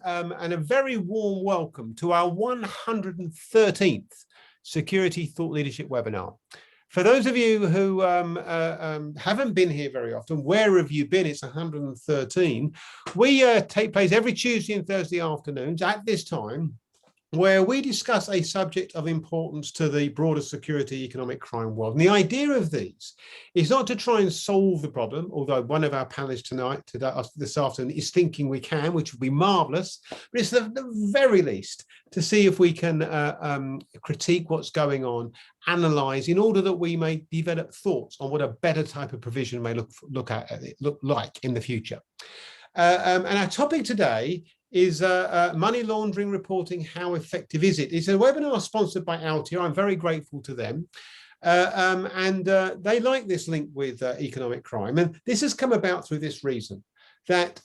and a very warm welcome to our 113th Security Thought Leadership webinar. For those of you who haven't been here very often, where have you been? It's 113. We take place every Tuesday and Thursday afternoons at this time, where we discuss a subject of importance to the broader security economic crime world. And the idea of these is not to try and solve the problem, although one of our panelists this afternoon is thinking we can, which would be marvelous, but it's the very least to see if we can critique what's going on, analyze, in order that we may develop thoughts on what a better type of provision may look like in the future. And our topic today is money laundering reporting. How effective is it? It's a webinar sponsored by Altia. I'm very grateful to them. They like this link with economic crime. And this has come about through this reason, that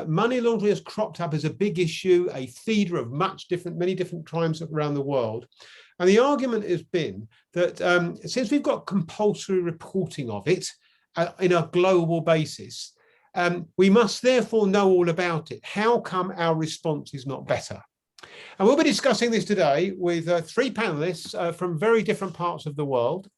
money laundering has cropped up as a big issue, a feeder of many different crimes around the world. And the argument has been that since we've got compulsory reporting of it in a global basis, we must therefore know all about it. How come our response is not better? And we'll be discussing this today with three panelists from very different parts of the world.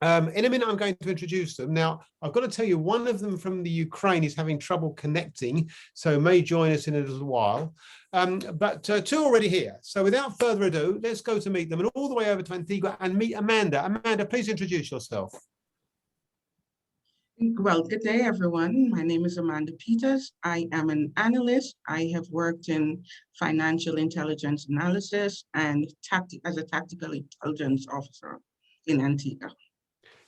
In a minute, I'm going to introduce them. Now, I've got to tell you, one of them from the Ukraine is having trouble connecting, so may join us in a little while. But two already here. So without further ado, let's go to meet them, and all the way over to Antigua and meet Amanda. Amanda, please introduce yourself. Well, good day, everyone. My name is Amanda Peters. I am an analyst. I have worked in financial intelligence analysis and as a tactical intelligence officer in Antigua.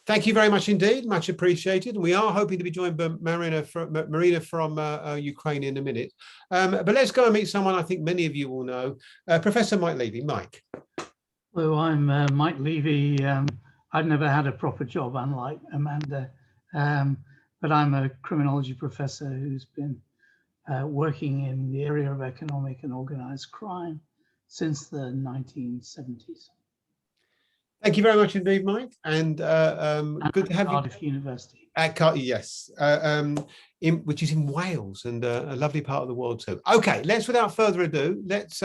Thank you very much indeed, much appreciated. And we are hoping to be joined by Marina from Ukraine in a minute. But let's go and meet someone I think many of you will know, Professor Mike Levy. Mike. Well, I'm Mike Levy. I've never had a proper job, unlike Amanda. But I'm a criminology professor who's been working in the area of economic and organized crime since the 1970s. Thank you very much indeed, Mike. And good to have you. Cardiff University. At yes, which is in Wales, and a lovely part of the world too. Okay, let's, without further ado, let's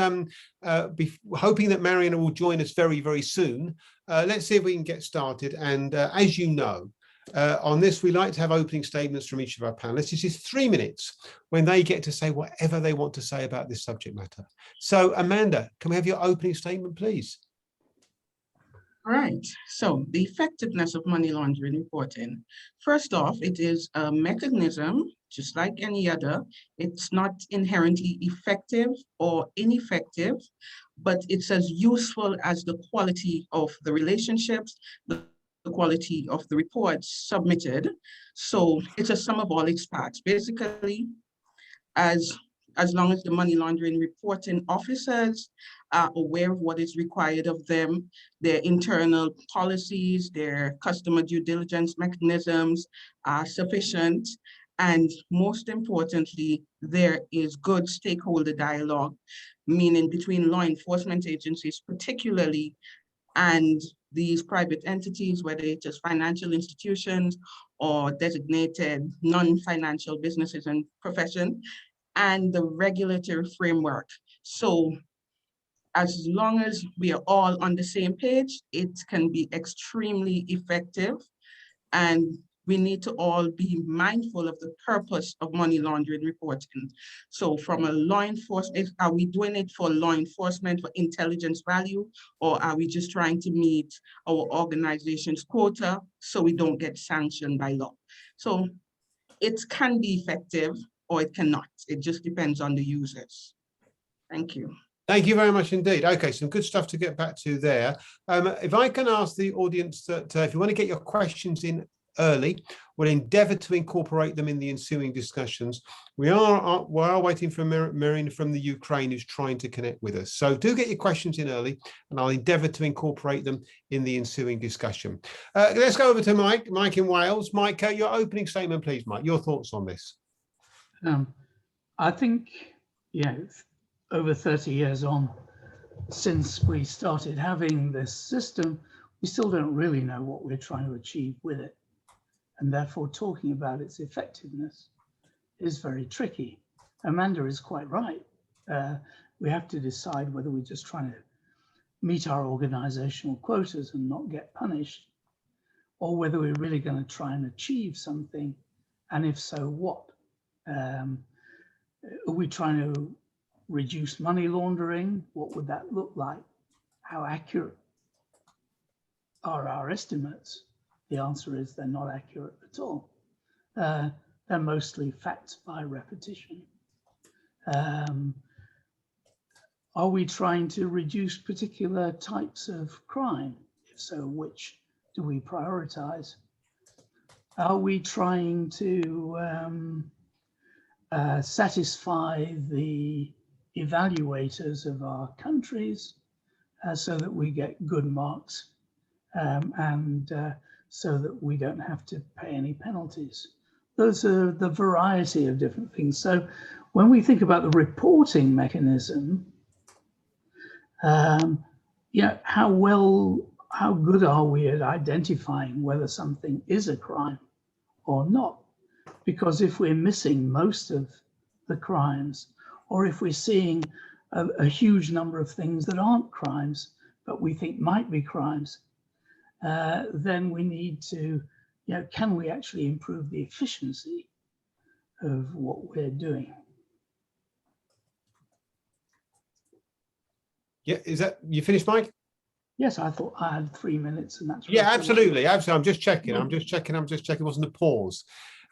be hoping that Mariana will join us very, very soon. Let's see if we can get started. And as you know, on this, we like to have opening statements from each of our panelists. This is 3 minutes when they get to say whatever they want to say about this subject matter. So, Amanda, can we have your opening statement, please? All right. So the effectiveness of money laundering reporting. First off, it is a mechanism, just like any other. It's not inherently effective or ineffective, but it's as useful as the quality of the relationships, the quality of the reports submitted. So it's a sum of all its parts. Basically, as long as the money laundering reporting officers are aware of what is required of them, their internal policies, their customer due diligence mechanisms are sufficient, and most importantly, there is good stakeholder dialogue, meaning between law enforcement agencies particularly, and these private entities, whether it's just financial institutions or designated non-financial businesses and profession, and the regulatory framework. So as long as we are all on the same page, it can be extremely effective. And we need to all be mindful of the purpose of money laundering reporting. So from a law enforcement, are we doing it for law enforcement, for intelligence value, or are we just trying to meet our organization's quota so we don't get sanctioned by law? So it can be effective or it cannot. It just depends on the users. Thank you. Thank you very much indeed. Okay, some good stuff to get back to there. If I can ask the audience that if you want to get your questions in early, we'll endeavour to incorporate them in the ensuing discussions. We are waiting for Marina from the Ukraine, who's trying to connect with us. So do get your questions in early, and I'll endeavour to incorporate them in the ensuing discussion. Let's go over to Mike in Wales. Mike, your opening statement, please, Mike. Your thoughts on this? I think, over 30 years on, since we started having this system, we still don't really know what we're trying to achieve with it. And therefore, talking about its effectiveness is very tricky. Amanda is quite right. We have to decide whether we're just trying to meet our organizational quotas and not get punished, or whether we're really going to try and achieve something, and if so, what? Are we trying to reduce money laundering? What would that look like? How accurate are our estimates? The answer is they're not accurate at all. They're mostly facts by repetition. Are we trying to reduce particular types of crime? If so, which do we prioritize? Are we trying to satisfy the evaluators of our countries so that we get good marks and so that we don't have to pay any penalties? Those are the variety of different things. So when we think about the reporting mechanism, how good are we at identifying whether something is a crime or not? Because if we're missing most of the crimes, or if we're seeing a huge number of things that aren't crimes, but we think might be crimes, then we need to, can we actually improve the efficiency of what we're doing? Yeah, is that, you finished, Mike? Yes, I thought I had 3 minutes and that's. Yeah, absolutely. Absolutely. I'm just checking. It wasn't a pause.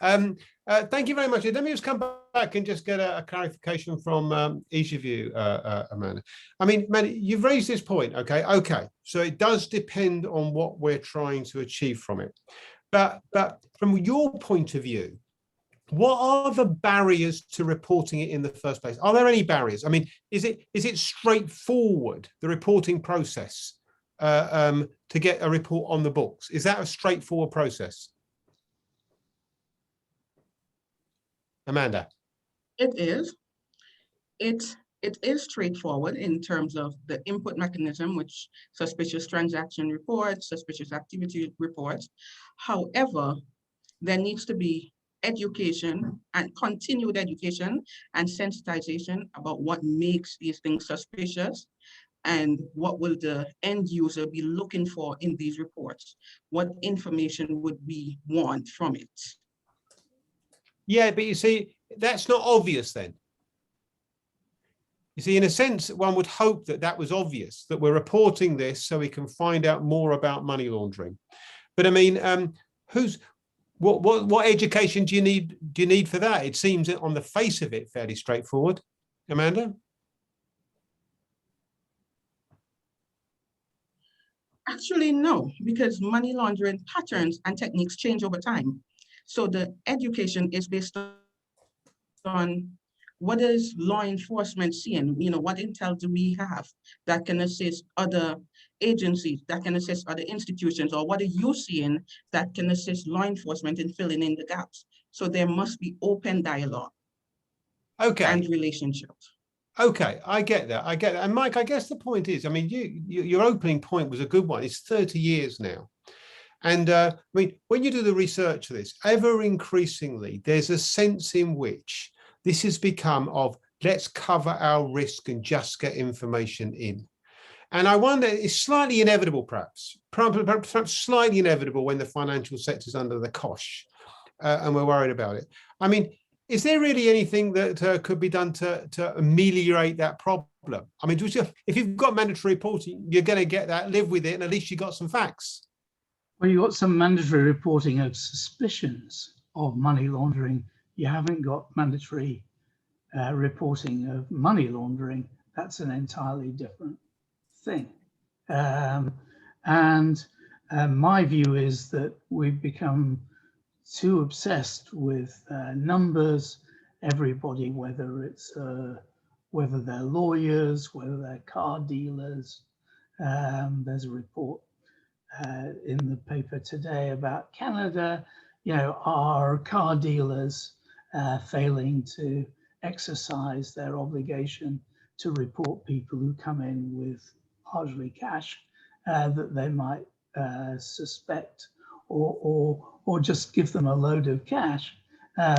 Thank you very much. Let me just come back and just get a clarification from each of you, Amanda. I mean, Amanda, you've raised this point. Okay. So it does depend on what we're trying to achieve from it. But from your point of view, what are the barriers to reporting it in the first place? Are there any barriers? I mean, is it straightforward, the reporting process, to get a report on the books? Is that a straightforward process? Amanda? It is. It is straightforward in terms of the input mechanism, which suspicious transaction reports, suspicious activity reports. However, there needs to be education and continued education and sensitization about what makes these things suspicious and what will the end user be looking for in these reports. What information would we want from it? Yeah, but you see, that's not obvious then. You see, in a sense, one would hope that that was obvious, that we're reporting this so we can find out more about money laundering. But I mean, what education do you need for that? It seems on the face of it fairly straightforward. Amanda? Actually, no, because money laundering patterns and techniques change over time. So the education is based on what is law enforcement seeing? What intel do we have that can assist other agencies, that can assist other institutions, or what are you seeing that can assist law enforcement in filling in the gaps? So there must be open dialogue and relationships. Okay, I get that. And Mike, I guess the point is, I mean, your opening point was a good one. It's 30 years now. And I mean, when you do the research for this, ever increasingly, there's a sense in which this has become of let's cover our risk and just get information in. And I wonder, it's slightly inevitable, perhaps slightly inevitable when the financial sector's under the cosh and we're worried about it. I mean, is there really anything that could be done to ameliorate that problem? I mean, if you've got mandatory reporting, you're going to get that, live with it, and at least you got some facts. Well, you've got some mandatory reporting of suspicions of money laundering. You haven't got mandatory reporting of money laundering. That's an entirely different thing. My view is that we've become too obsessed with numbers. Everybody, whether they're lawyers, whether they're car dealers. There's a report in the paper today about Canada. Are car dealers failing to exercise their obligation to report people who come in with largely cash that they might suspect, or just give them a load of cash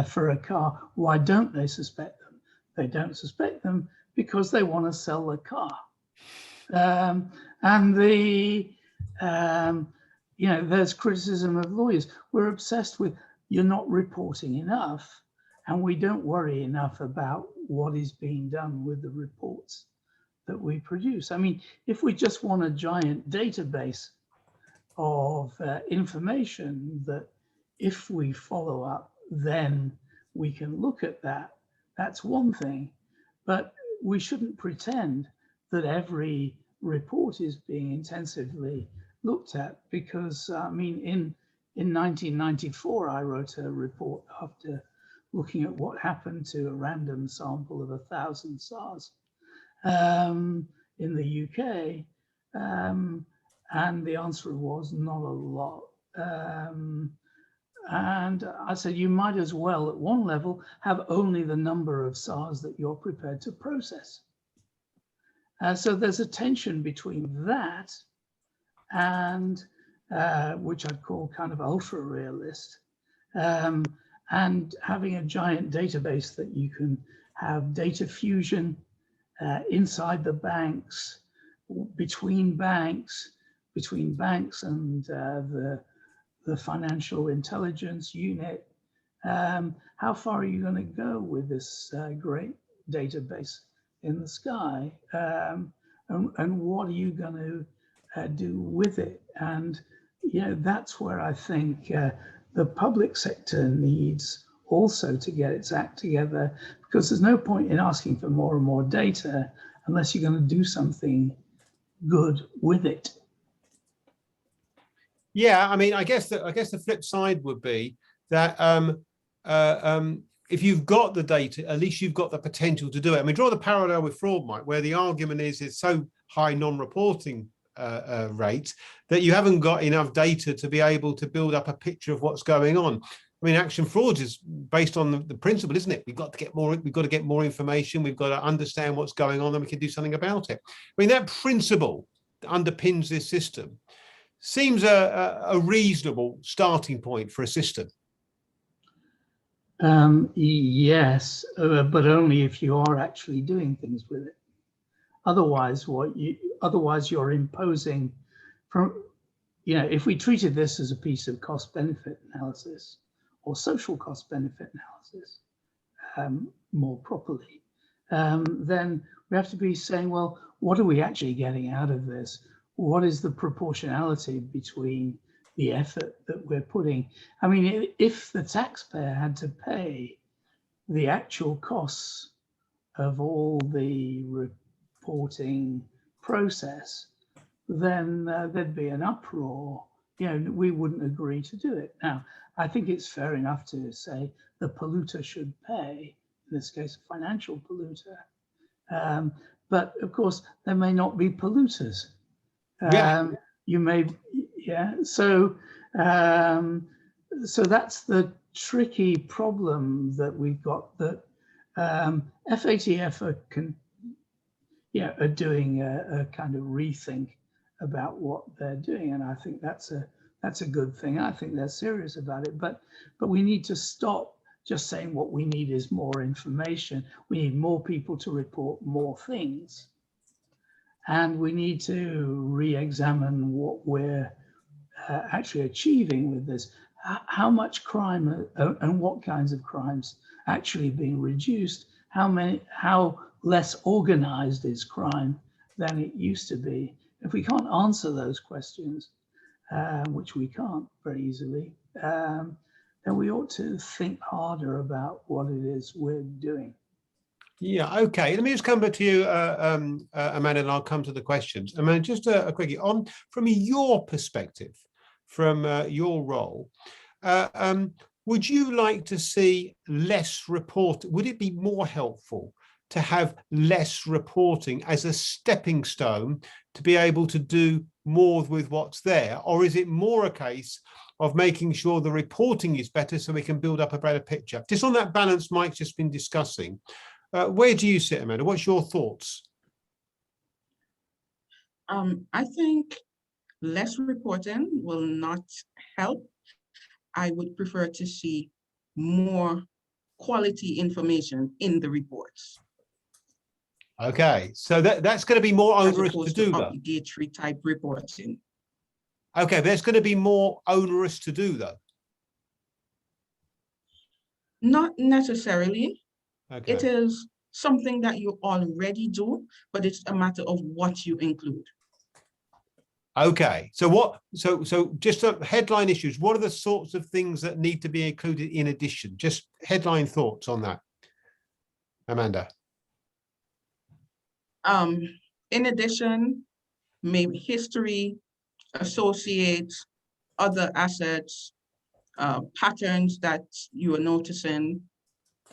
for a car? Why don't they suspect them? They don't suspect them because they want to sell the car. And there's criticism of lawyers. We're obsessed with, you're not reporting enough, and we don't worry enough about what is being done with the reports that we produce. I mean, if we just want a giant database of information that if we follow up, then we can look at that, that's one thing. But we shouldn't pretend that every report is being intensively looked at, because I mean, in 1994, I wrote a report after looking at what happened to a random sample of 1,000 SARs in the UK, and the answer was not a lot. And I said, you might as well, at one level, have only the number of SARs that you're prepared to process. So there's a tension between that and which I'd call kind of ultra realist, and having a giant database that you can have data fusion inside the banks, between banks and the financial intelligence unit. How far are you going to go with this great database in the sky? And what are you going to do with it? And that's where I think the public sector needs also to get its act together, because there's no point in asking for more and more data unless you're going to do something good with it. Yeah, I mean, I guess the flip side would be that if you've got the data, at least you've got the potential to do it. I mean, draw the parallel with fraud, Mike, where the argument is it's so high non-reporting rate that you haven't got enough data to be able to build up a picture of what's going on. I mean, action fraud is based on the principle, isn't it? We've got to get more information. We've got to understand what's going on, and we can do something about it. I mean, that principle that underpins this system seems a reasonable starting point for a system. Yes, but only if you are actually doing things with it. Otherwise, you're imposing from, if we treated this as a piece of cost-benefit analysis or social cost-benefit analysis more properly, then we have to be saying, well, what are we actually getting out of this? What is the proportionality between the effort that we're putting? I mean, if the taxpayer had to pay the actual costs of all the reporting process, then there'd be an uproar. We wouldn't agree to do it. Now, I think it's fair enough to say the polluter should pay, in this case, a financial polluter. But of course, there may not be polluters. You may, so that's the tricky problem that we've got, that FATF are doing a kind of rethink about what they're doing, and I think that's a good thing. I think they're serious about it, but we need to stop just saying what we need is more information. We need more people to report more things. And we need to re-examine what we're actually achieving with this. How much crime and what kinds of crimes actually being reduced? How less organized is crime than it used to be? If we can't answer those questions, which we can't very easily, then we ought to think harder about what it is we're doing. Yeah, okay. Let me just come back to you, Amanda, and I'll come to the questions. Amanda, just a quickie on from your perspective, from your role. Would you like to see less report? Would it be more helpful to have less reporting as a stepping stone to be able to do more with what's there? Or is it more a case of making sure the reporting is better so we can build up a better picture? Just on that balance Mike's just been discussing. Where do you sit, Amanda? What's your thoughts? I think less reporting will not help. I would prefer to see more quality information in the reports. Okay, so that's going to be more as onerous to opposed do, to though. obligatory type reporting. Okay, but that's going to be more onerous to do, though. Not necessarily. Okay. It is something that you already do, but it's a matter of what you include. Okay, so what? So just headline issues. What are the sorts of things that need to be included in addition? Just headline thoughts on that, Amanda. In addition, maybe history, associates, other assets, patterns that you are noticing,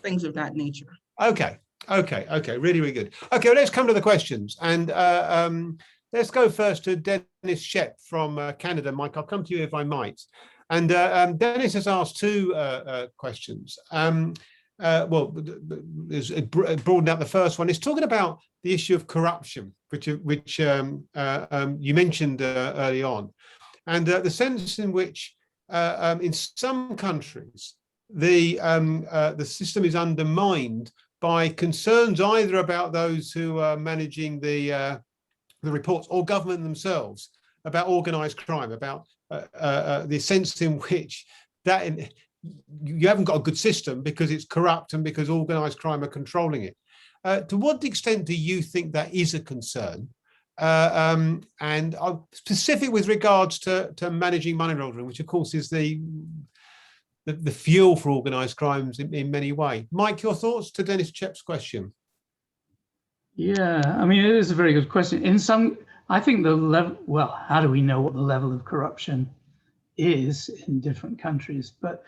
things of that nature. Okay, really, really good. Okay, well, let's come to the questions, and let's go first to Dennis Shep from Canada. Mike, I'll come to you if I might. And Dennis has asked two questions. Well, broadened out the first one. It's talking about the issue of corruption, which you mentioned early on, and the sense in which in some countries the system is undermined by concerns either about those who are managing the reports or government themselves about organized crime, about the sense in which that you haven't got a good system because it's corrupt and because organized crime are controlling it. To what extent do you think that is a concern? And specific with regards to managing money laundering, which of course is the fuel for organized crimes in many ways. Mike, your thoughts to Dennis Shep's question? Yeah, I mean, it is a very good question. In some, I think the level, well, how do we know what the level of corruption is in different countries? But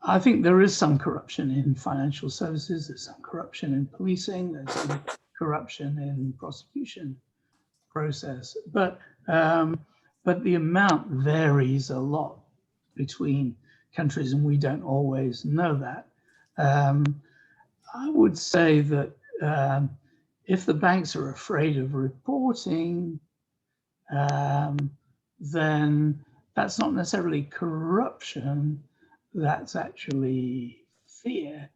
I think there is some corruption in financial services, there's some corruption in policing, there's some corruption in prosecution process, but the amount varies a lot between countries, and we don't always know that. I would say that if the banks are afraid of reporting, then that's not necessarily corruption, that's actually fear.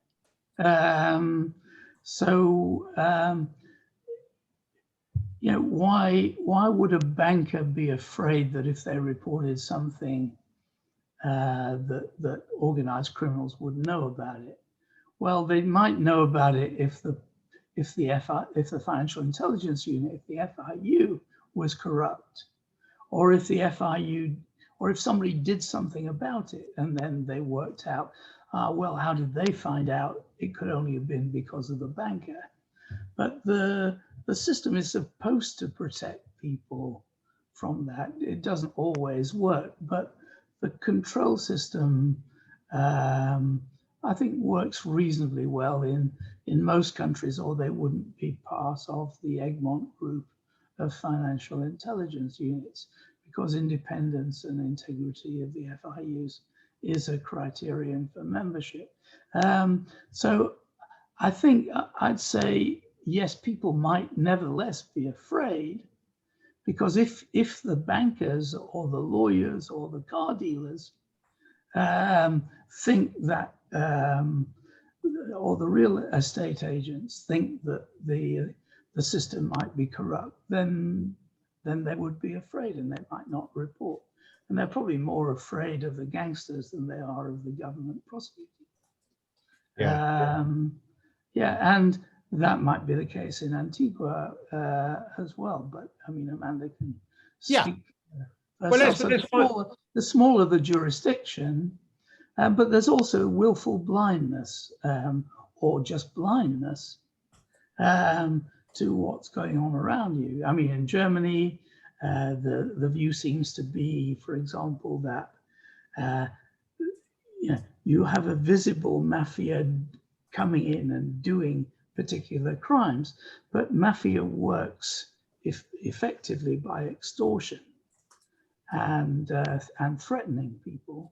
You know, why would a banker be afraid that if they reported something that organized criminals would know about it? Well, they might know about it if the Financial Intelligence Unit, if the FIU was corrupt, or if the FIU, or if somebody did something about it and then they worked out, well, how did they find out? It could only have been because of the banker. But the system is supposed to protect people from that. It doesn't always work, but the control system, I think, works reasonably well in most countries, or they wouldn't be part of the Egmont group of financial intelligence units, because independence and integrity of the FIUs is a criterion for membership. So I think I'd say, yes, people might nevertheless be afraid, because if the bankers or the lawyers or the car dealers think that, or the real estate agents think that the system might be corrupt, then they would be afraid and they might not report. And they're probably more afraid of the gangsters than they are of the government prosecuting. Yeah. Yeah, and that might be the case in Antigua as well. But I mean, Amanda can speak. Well, the smaller the jurisdiction, but there's also willful blindness or just blindness to what's going on around you. I mean, in Germany, the view seems to be, for example, that you have a visible mafia coming in and doing particular crimes, but mafia works effectively by extortion and threatening people.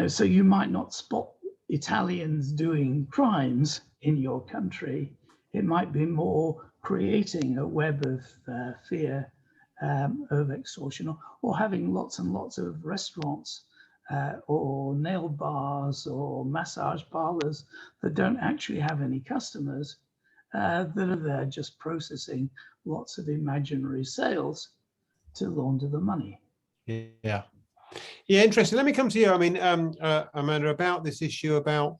So you might not spot Italians doing crimes in your country. It might be more creating a web of fear of extortion, or having lots and lots of restaurants or nail bars or massage parlors that don't actually have any customers, that are there just processing lots of imaginary sales to launder the money. Yeah. Yeah, interesting. Let me come to you. I mean, Amanda, about this issue about,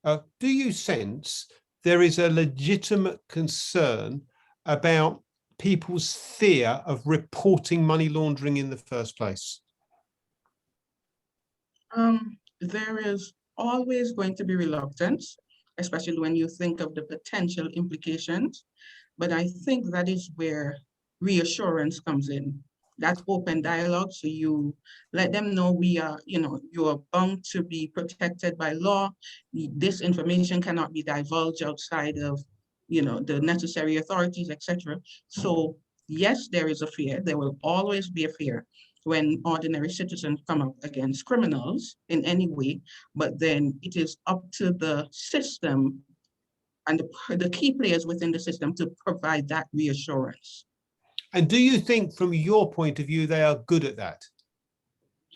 do you sense there is a legitimate concern about people's fear of reporting money laundering in the first place? There is always going to be reluctance, especially when you think of the potential implications. But I think that is where reassurance comes in. That open dialogue, so you let them know we are, you are bound to be protected by law. This information cannot be divulged outside of, the necessary authorities, etc. So yes, there is a fear. There will always be a fear when ordinary citizens come up against criminals in any way, but then it is up to the system and the key players within the system to provide that reassurance. And do you think, from your point of view, they are good at that?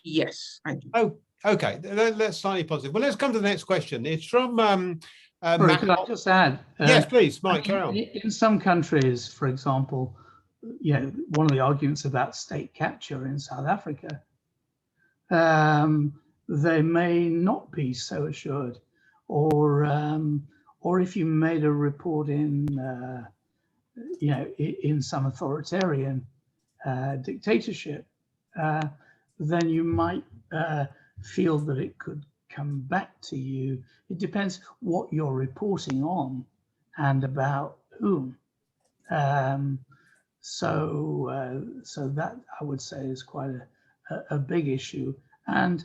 Yes, I do. Oh, okay. That's slightly positive. Well, let's come to the next question. It's from Sorry, Matt. could I just add? Yes, please, Mike, carry on. In some countries, for example, one of the arguments about state capture in South Africa, they may not be so assured, or if you made a report in some authoritarian dictatorship, then you might feel that it could come back to you. It depends what you're reporting on and about whom. So that, I would say, is quite a big issue. And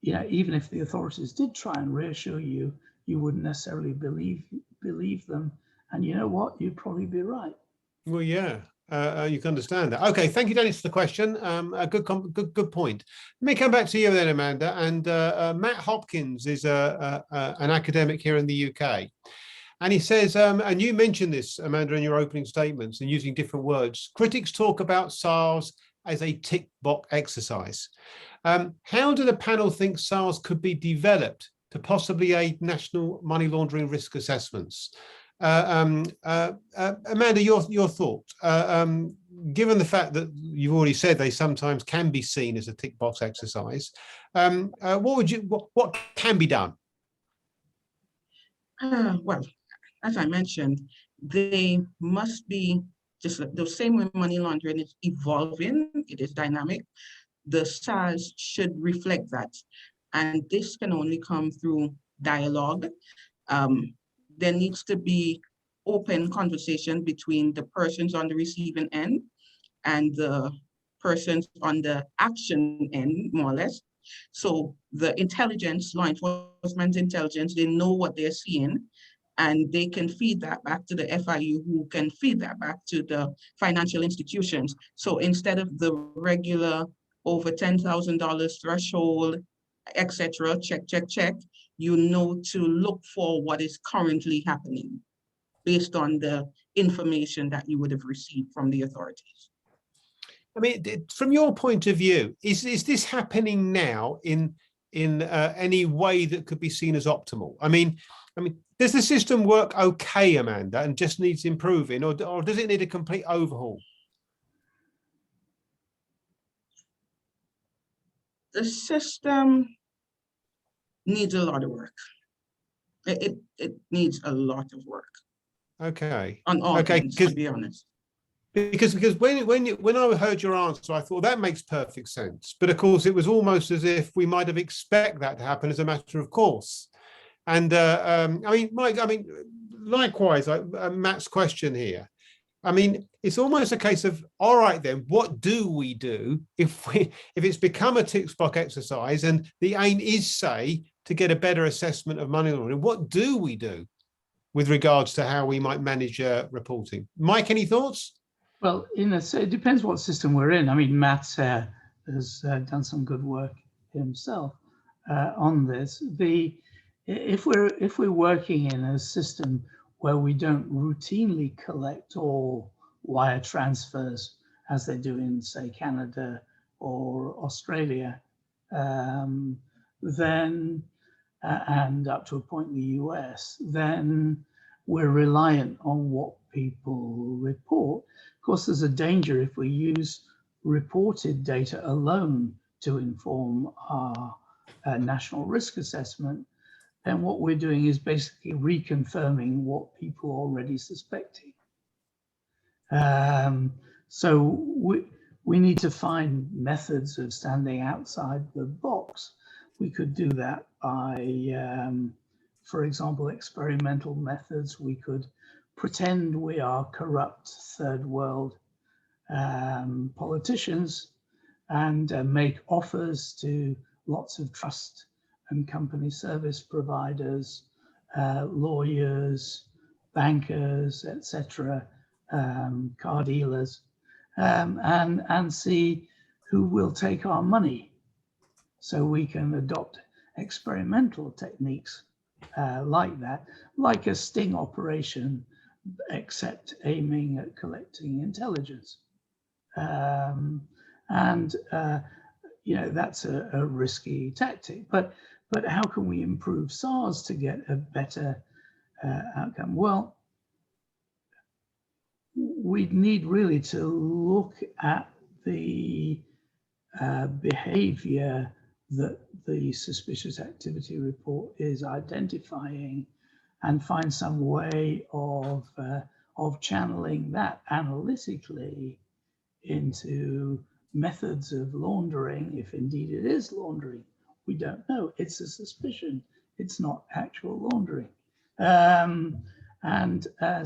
even if the authorities did try and reassure you, you wouldn't necessarily believe them. And you know what? You'd probably be right. Well, yeah, you can understand that. Okay, thank you, Dennis, for the question. A good point. Let me come back to you then, Amanda. And Matt Hopkins is an academic here in the UK. And he says, and you mentioned this, Amanda, in your opening statements and using different words, critics talk about SARs as a tick box exercise. How do the panel think SARs could be developed to possibly aid national money laundering risk assessments? Amanda, your thought, given the fact that you've already said they sometimes can be seen as a tick box exercise, what can be done? Well, as I mentioned, they must be just the same way money laundering is evolving, it is dynamic. The SARs should reflect that. And this can only come through dialogue. There needs to be open conversation between the persons on the receiving end and the persons on the action end, more or less. So the intelligence, law enforcement intelligence, they know what they're seeing, and they can feed that back to the FIU, who can feed that back to the financial institutions. So instead of the regular over $10,000 threshold, etc., check, you know to look for what is currently happening based on the information that you would have received from the authorities. I mean, from your point of view, is this happening now in any way that could be seen as optimal? I mean, does the system work okay, Amanda, and just needs improving, or does it need a complete overhaul? The system needs a lot of work. It needs a lot of work. Okay. On all ends, to be honest. Because when I heard your answer, I thought that makes perfect sense. But of course, it was almost as if we might have expected that to happen as a matter of course. And I mean, Mike, likewise, Matt's question here. I mean, it's almost a case of, all right, then, what do we do if it's become a tick box exercise and the aim is, say, to get a better assessment of money laundering? What do we do with regards to how we might manage reporting? Mike, any thoughts? Well, it depends what system we're in. I mean, Matt has done some good work himself on this. If we're working in a system where we don't routinely collect all wire transfers as they do in, say, Canada or Australia, then and up to a point in the US, then we're reliant on what people report. Of course, there's a danger if we use reported data alone to inform our national risk assessment, then what we're doing is basically reconfirming what people are already suspecting. So we need to find methods of standing outside the box. We could do that by, for example, experimental methods. We could pretend we are corrupt third world politicians and make offers to lots of trust and company service providers, lawyers, bankers, etc., car dealers, and see who will take our money. So we can adopt experimental techniques like that, like a sting operation, except aiming at collecting intelligence. You know, that's a risky tactic. But how can we improve SARs to get a better outcome? Well, we need really to look at the behavior that the suspicious activity report is identifying and find some way of channeling that analytically into methods of laundering, if indeed it is laundering. We don't know. It's a suspicion. It's not actual laundering.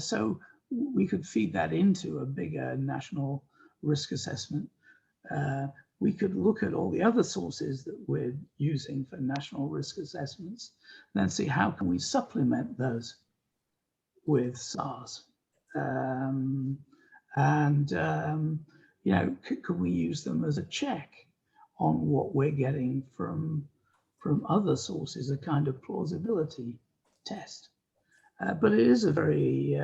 So we could feed that into a bigger national risk assessment. We could look at all the other sources that we're using for national risk assessments, then see how can we supplement those with SARs. You know, could we use them as a check on what we're getting from other sources, a kind of plausibility test. But it is a very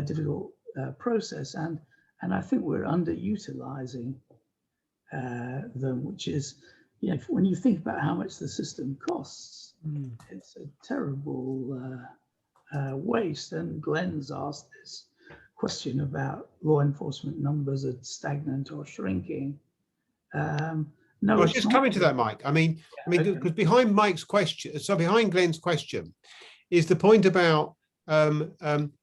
difficult process, and I think we're underutilizing them, which is, you know, when you think about how much the system costs, it's a terrible waste. And Glenn's asked this question about law enforcement numbers are stagnant or shrinking. No, well, just coming to that, Mike. I mean, because behind Mike's question, so behind Glenn's question, is the point about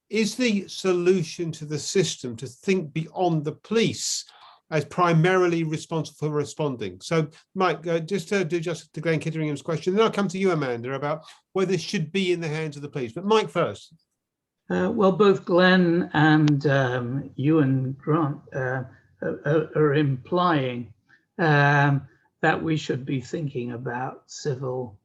is the solution to the system to think beyond the police as primarily responsible for responding? So, Mike, just to do justice to Glenn Kitteringham's question, then I'll come to you, Amanda, about whether it should be in the hands of the police. But Mike first. Well, both Glenn and you and Grant are implying that we should be thinking about civil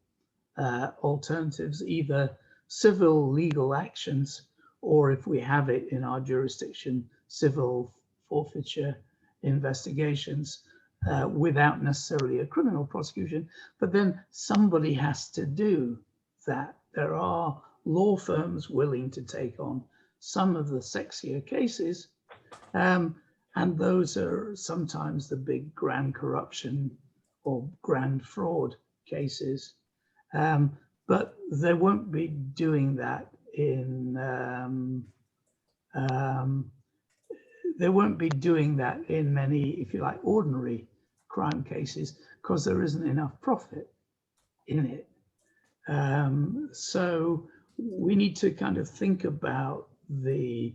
alternatives, either civil legal actions, or if we have it in our jurisdiction, civil forfeiture investigations without necessarily a criminal prosecution. But then somebody has to do that. There are law firms willing to take on some of the sexier cases, and those are sometimes the big grand corruption or grand fraud cases. But they won't be doing that in many, if you like, ordinary crime cases, because there isn't enough profit in it. So we need to kind of think about the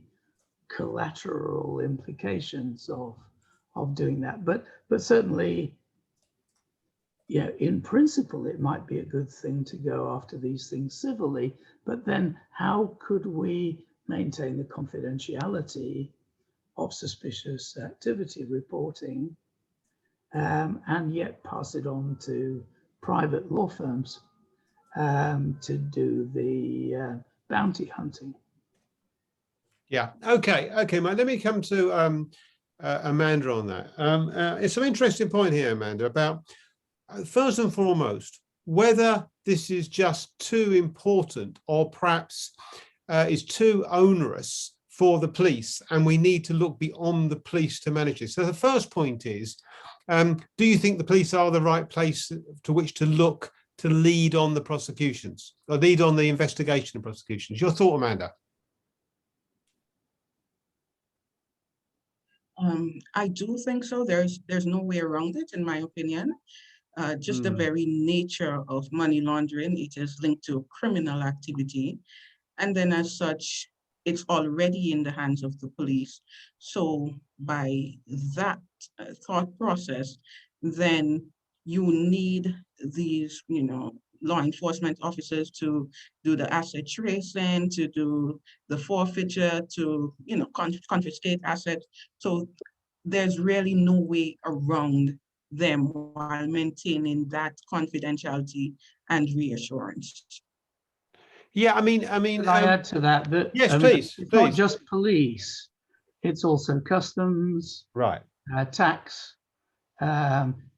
collateral implications of doing that. But certainly, yeah, in principle, it might be a good thing to go after these things civilly, but then how could we maintain the confidentiality of suspicious activity reporting and yet pass it on to private law firms to do the bounty hunting? Yeah, okay, Mike, let me come to Amanda on that. It's an interesting point here, Amanda, about first and foremost, whether this is just too important or perhaps is too onerous for the police, and we need to look beyond the police to manage it. So the first point is, do you think the police are the right place to which to look to lead on the prosecutions, or lead on the investigation of prosecutions? Your thought, Amanda? I do think so. There's no way around it, in my opinion. Just the very nature of money laundering, it is linked to criminal activity. And then as such, it's already in the hands of the police. So by that thought process, then you need these, law enforcement officers to do the asset tracing, to do the forfeiture, to, confiscate assets. So there's really no way around them while maintaining that confidentiality and reassurance. Yeah, I mean, Can I add to that? Yes, please. It's not just police; it's also customs, right? Tax.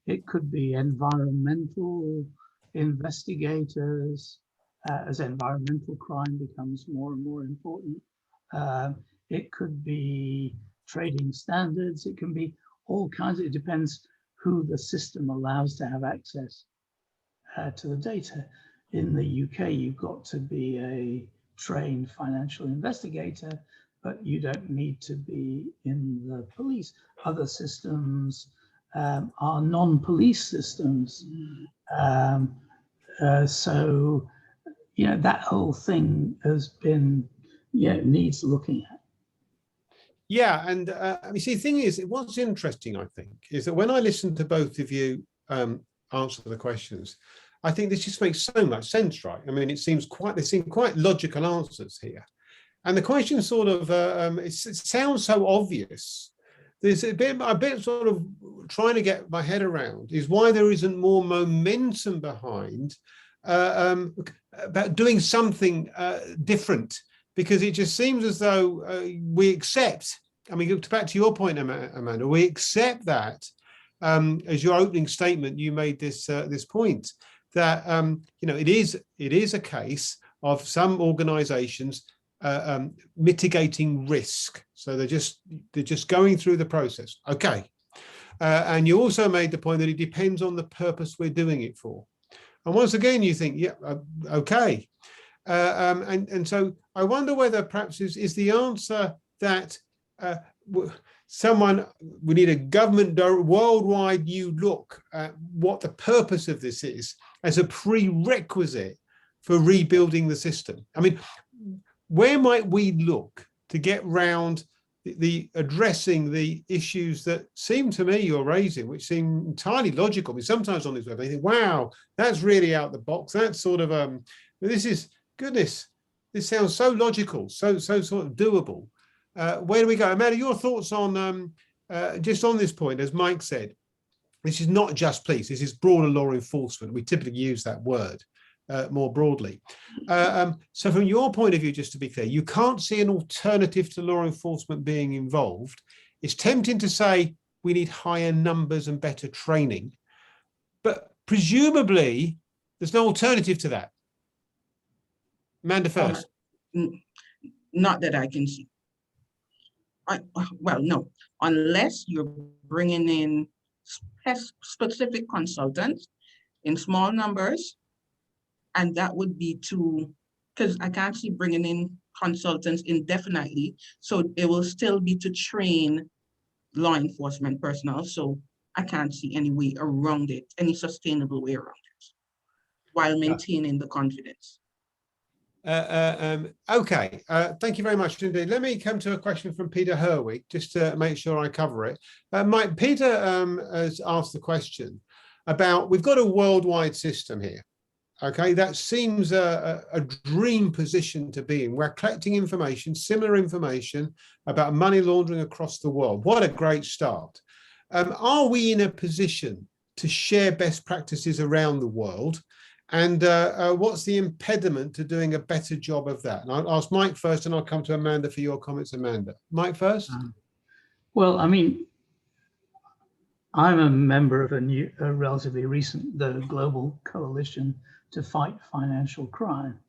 It could be environmental investigators, as environmental crime becomes more and more important. It could be trading standards. It can be all kinds. It depends who the system allows to have access to the data. In the UK, you've got to be a trained financial investigator, but you don't need to be in the police. Other systems are non-police systems. So, that whole thing has been, needs looking at. Yeah, and you see, the thing is, what's interesting, I think, is that when I listen to both of you answer the questions, I think this just makes so much sense, right? I mean, they seem quite logical answers here. And the question sort of, it sounds so obvious. There's a bit sort of trying to get my head around is why there isn't more momentum behind about doing something different, because it just seems as though we accept, I mean, back to your point, Amanda, we accept that as your opening statement, you made this point that, it is a case of some organizations mitigating risk. So they're just going through the process. Okay. And you also made the point that it depends on the purpose we're doing it for. And once again, you think, yeah, okay. And so I wonder whether perhaps is the answer that we need a government worldwide new look at what the purpose of this is as a prerequisite for rebuilding the system. I mean, where might we look to get round the addressing the issues that seem to me you're raising, which seem entirely logical? I mean, sometimes on this web, I think, wow, that's really out the box. That's sort of, this is, goodness, this sounds so logical, so sort of doable. Where do we go? Amanda, your thoughts on, just on this point, as Mike said, this is not just police, this is broader law enforcement. We typically use that word more broadly. So from your point of view, just to be clear, you can't see an alternative to law enforcement being involved. It's tempting to say we need higher numbers and better training, but presumably there's no alternative to that. Amanda first. Not that I can see. Well, no, unless you're bringing in specific consultants in small numbers, and that would be because I can't see bringing in consultants indefinitely, so it will still be to train law enforcement personnel. So I can't see any way around it, any sustainable way around it, while maintaining the confidence. Okay, thank you very much indeed. Let me come to a question from Peter Herwig, just to make sure I cover it. Mike, Peter has asked the question about, we've got a worldwide system here. Okay, that seems a dream position to be in. We're collecting information, similar information about money laundering across the world. What a great start. Are we in a position to share best practices around the world? And what's the impediment to doing a better job of that? And I'll ask Mike first, and I'll come to Amanda for your comments. Amanda. Mike first. Well, I mean, I'm a member of a relatively recent, the Global Coalition to Fight Financial Crime,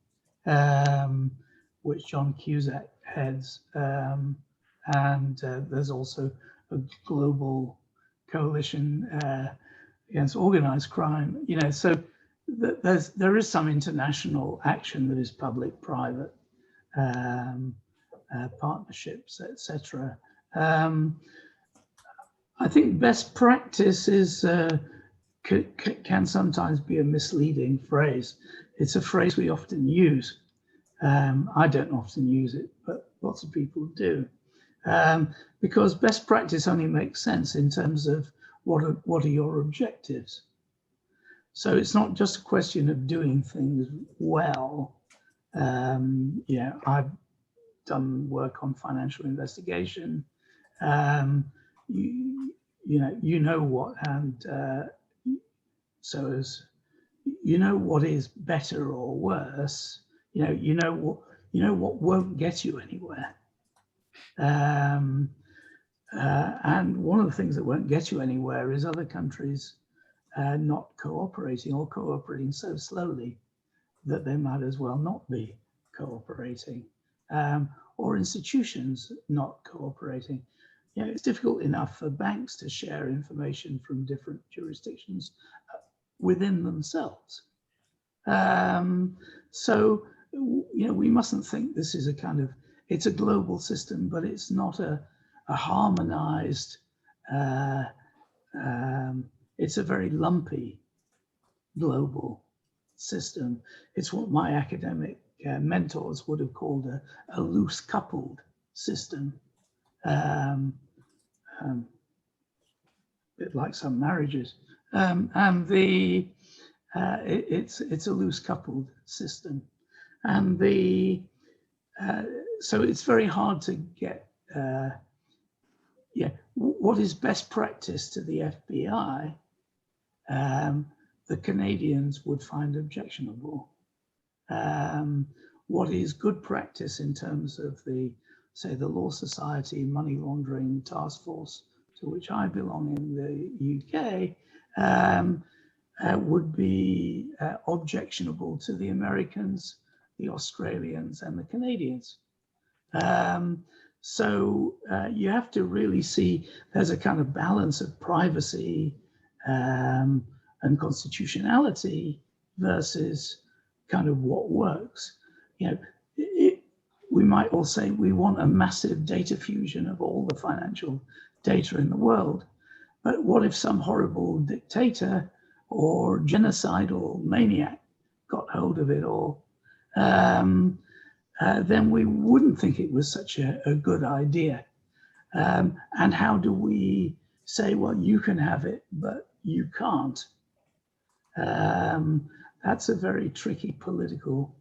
which John Cusack heads, and there's also a global coalition against organized crime. You know, so there is some international action that is public-private partnerships, etc. I think best practice is can sometimes be a misleading phrase. It's a phrase we often use. I don't often use it, but lots of people do. Because best practice only makes sense in terms of what are your objectives. So it's not just a question of doing things well. Yeah, I've done work on financial investigation. You know what, and so as you know what is better or worse, you know what won't get you anywhere. And one of the things that won't get you anywhere is other countries not cooperating, or cooperating so slowly that they might as well not be cooperating, or institutions not cooperating. You know, it's difficult enough for banks to share information from different jurisdictions within themselves. So, you know, we mustn't think this is a kind of, it's a global system, but it's not a harmonized, it's a very lumpy global system. It's what my academic mentors would have called a loose coupled system. A bit like some marriages, and it's a loose coupled system, and so it's very hard to get what is best practice to the FBI. The Canadians would find objectionable. What is good practice in terms of the Law Society Money Laundering Task Force, to which I belong in the UK, would be objectionable to the Americans, the Australians, and the Canadians. So you have to really see there's a kind of balance of privacy and constitutionality versus kind of what works. You know, we might all say we want a massive data fusion of all the financial data in the world, but what if some horrible dictator or genocidal maniac got hold of it all? Then we wouldn't think it was such a good idea. And how do we say, well, you can have it, but you can't? That's a very tricky political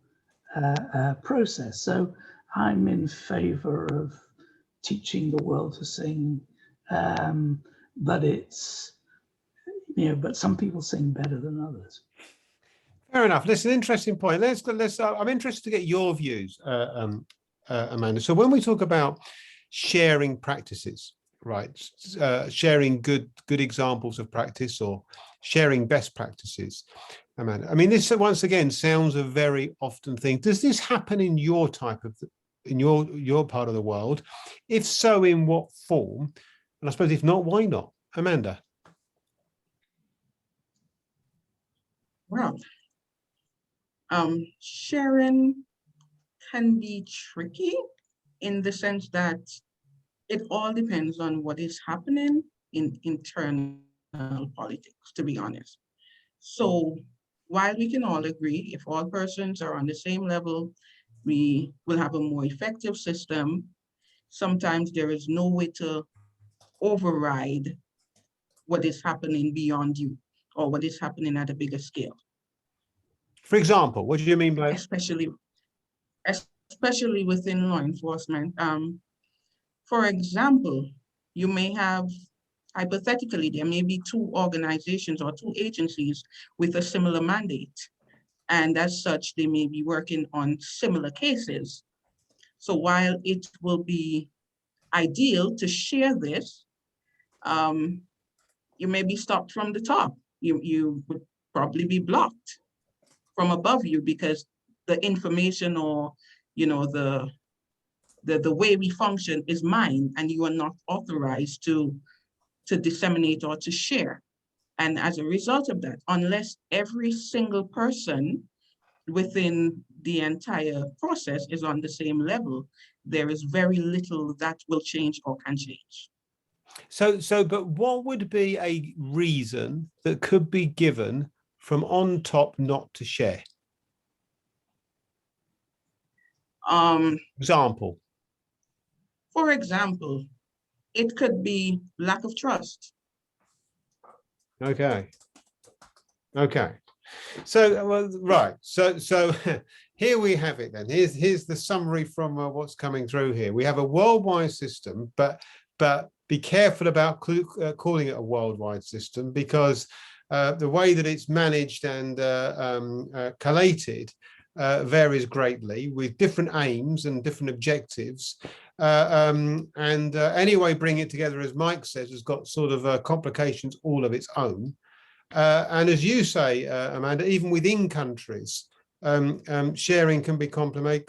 process. So I'm in favor of teaching the world to sing, but it's, but some people sing better than others. Fair enough. That's an interesting point. I'm interested to get your views, Amanda. So when we talk about sharing practices, right, sharing good examples of practice or sharing best practices, Amanda, I mean, this once again sounds a very often thing. Does this happen in your in your part of the world? If so, in what form? And I suppose if not, why not? Amanda. Well, sharing can be tricky in the sense that it all depends on what is happening in internal politics, to be honest. So while we can all agree, if all persons are on the same level, we will have a more effective system. Sometimes there is no way to override what is happening beyond you or what is happening at a bigger scale. For example, what do you mean by? Especially within law enforcement. For example, you may have, hypothetically, there may be two organizations or two agencies with a similar mandate. And as such, they may be working on similar cases. So while it will be ideal to share this, you may be stopped from the top. You would probably be blocked from above you because the information or you know, the way we function is mine, and you are not authorized to disseminate or to share. And as a result of that, unless every single person within the entire process is on the same level, there is very little that will change or can change. But what would be a reason that could be given from on top not to share? Example. For example, it could be lack of trust. Okay. So, well, right. So here we have it then. Here's the summary from what's coming through here. We have a worldwide system, but be careful about calling it a worldwide system, because the way that it's managed and collated varies greatly, with different aims and different objectives. Anyway, bring it together, as Mike says, has got sort of complications all of its own. And as you say, Amanda, even within countries, sharing can be problematic,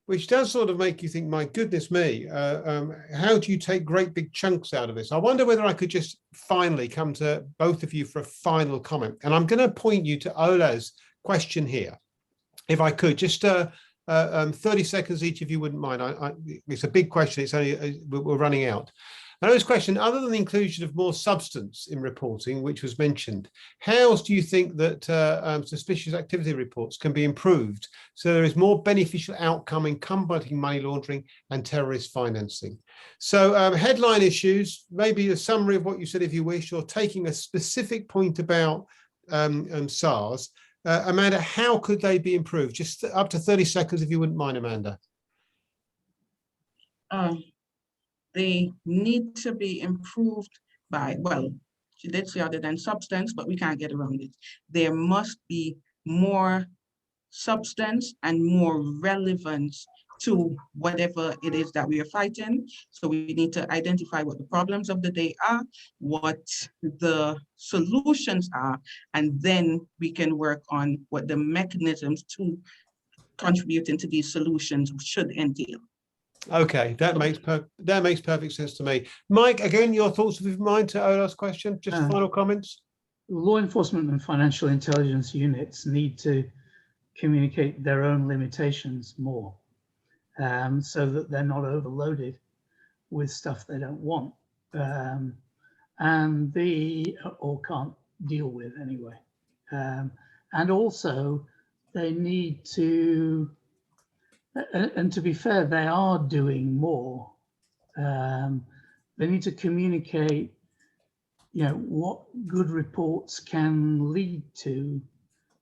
which does sort of make you think, my goodness me, how do you take great big chunks out of this? I wonder whether I could just finally come to both of you for a final comment. And I'm going to point you to Ola's question here, if I could, just 30 seconds each, if you wouldn't mind. It's a big question. It's only we're running out. Ola's question: other than the inclusion of more substance in reporting, which was mentioned, how else do you think that suspicious activity reports can be improved so there is more beneficial outcome in combating money laundering and terrorist financing? So headline issues, maybe a summary of what you said if you wish, or taking a specific point about SARs. Amanda, how could they be improved? Just up to 30 seconds, if you wouldn't mind, Amanda. They need to be improved by, well, she did say other than substance, but we can't get around it. There must be more substance and more relevance to whatever it is that we are fighting. So we need to identify what the problems of the day are, what the solutions are, and then we can work on what the mechanisms to contribute into these solutions should entail. Okay, that makes perfect sense to me. Mike, again, your thoughts, if you mind, to Ola's question, just final comments. Law enforcement and financial intelligence units need to communicate their own limitations more, so that they're not overloaded with stuff they don't want, or can't deal with anyway. And also, they need to, and to be fair, they are doing more. They need to communicate, what good reports can lead to,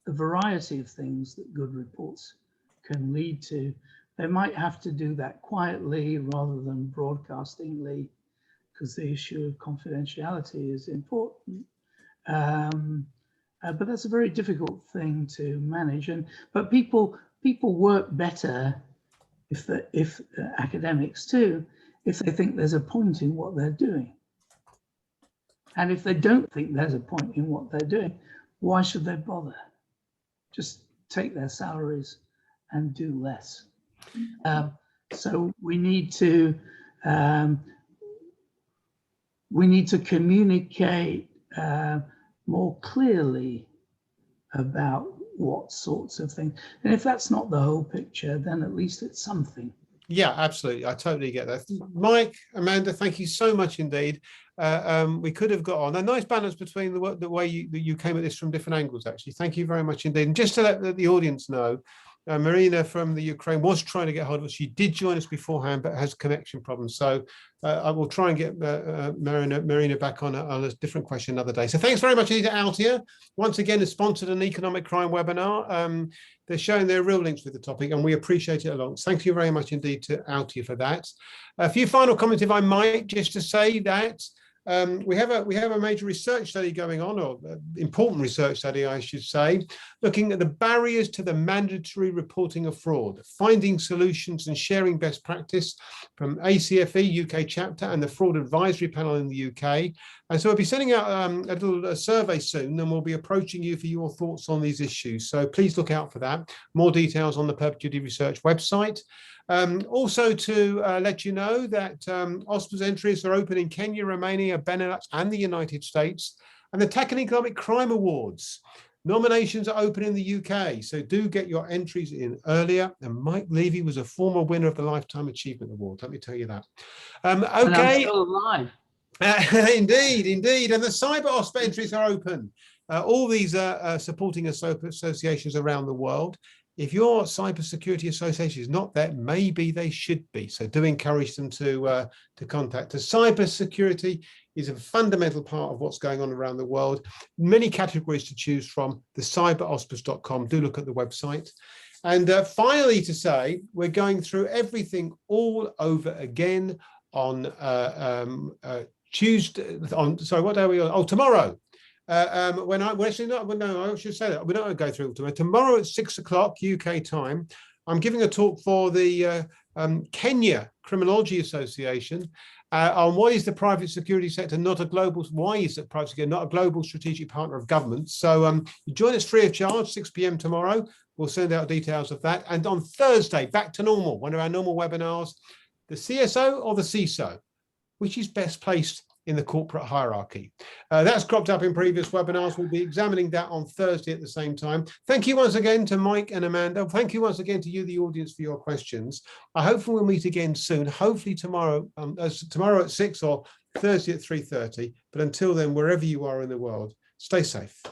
the variety of things that good reports can lead to. They might have to do that quietly rather than broadcastingly, because the issue of confidentiality is important. But that's a very difficult thing to manage. But people work better, if academics too, if they think there's a point in what they're doing. And if they don't think there's a point in what they're doing, why should they bother? Just take their salaries and do less. So we need to communicate more clearly about what sorts of things. And if that's not the whole picture, then at least it's something. Yeah, absolutely. I totally get that. Mike, Amanda, thank you so much indeed. We could have got on a nice balance between the way you came at this from different angles, actually. Thank you very much indeed. And just to let the audience know, Marina from the Ukraine was trying to get hold of us. She did join us beforehand, but has connection problems. So I will try and get Marina back on a different question another day. So thanks very much indeed to Altia. Once again, has sponsored an economic crime webinar. They're showing their real links with the topic, and we appreciate it a lot. Thank you very much indeed to Altia for that. A few final comments, if I might, just to say that we have a major research study going on, or important research study, I should say, looking at the barriers to the mandatory reporting of fraud, finding solutions and sharing best practice from ACFE UK chapter and the Fraud Advisory Panel in the UK. And so we'll be sending out a little survey soon, and we'll be approaching you for your thoughts on these issues. So please look out for that. More details on the Perpetuity Research website. Also to let you know that OSPA's entries are open in Kenya, Romania, Benelux and the United States. And the Tech and Economic Crime Awards. Nominations are open in the UK, so do get your entries in earlier. And Mike Levy was a former winner of the Lifetime Achievement Award, let me tell you that. Okay. And I'm still alive. Indeed, indeed. And the Cyber OSPA entries are open. All these are supporting associations around the world. If your cybersecurity association is not there, maybe they should be. So do encourage them to contact us. Cybersecurity is a fundamental part of what's going on around the world. Many categories to choose from. The cyberospas.com. Do look at the website. And finally to say, we're going through everything all over again on Tuesday. Sorry, what day are we on? Oh, tomorrow. When I actually not, well, no, I should say that we're not going to go through tomorrow. Tomorrow at 6 o'clock UK time, I'm giving a talk for the Kenya Criminology Association on why is the private security sector not a global? Why is the private security not a global strategic partner of government? So join us free of charge, 6 p.m. tomorrow. We'll send out details of that. And on Thursday, back to normal, one of our normal webinars, the CSO or the CISO, which is best placed in the corporate hierarchy. That's cropped up in previous webinars. We'll be examining that on Thursday at the same time. Thank you once again to Mike and Amanda. Thank you once again to you, the audience, for your questions. I hope we'll meet again soon, hopefully tomorrow, tomorrow at 6 or Thursday at 3:30. But until then, wherever you are in the world, stay safe.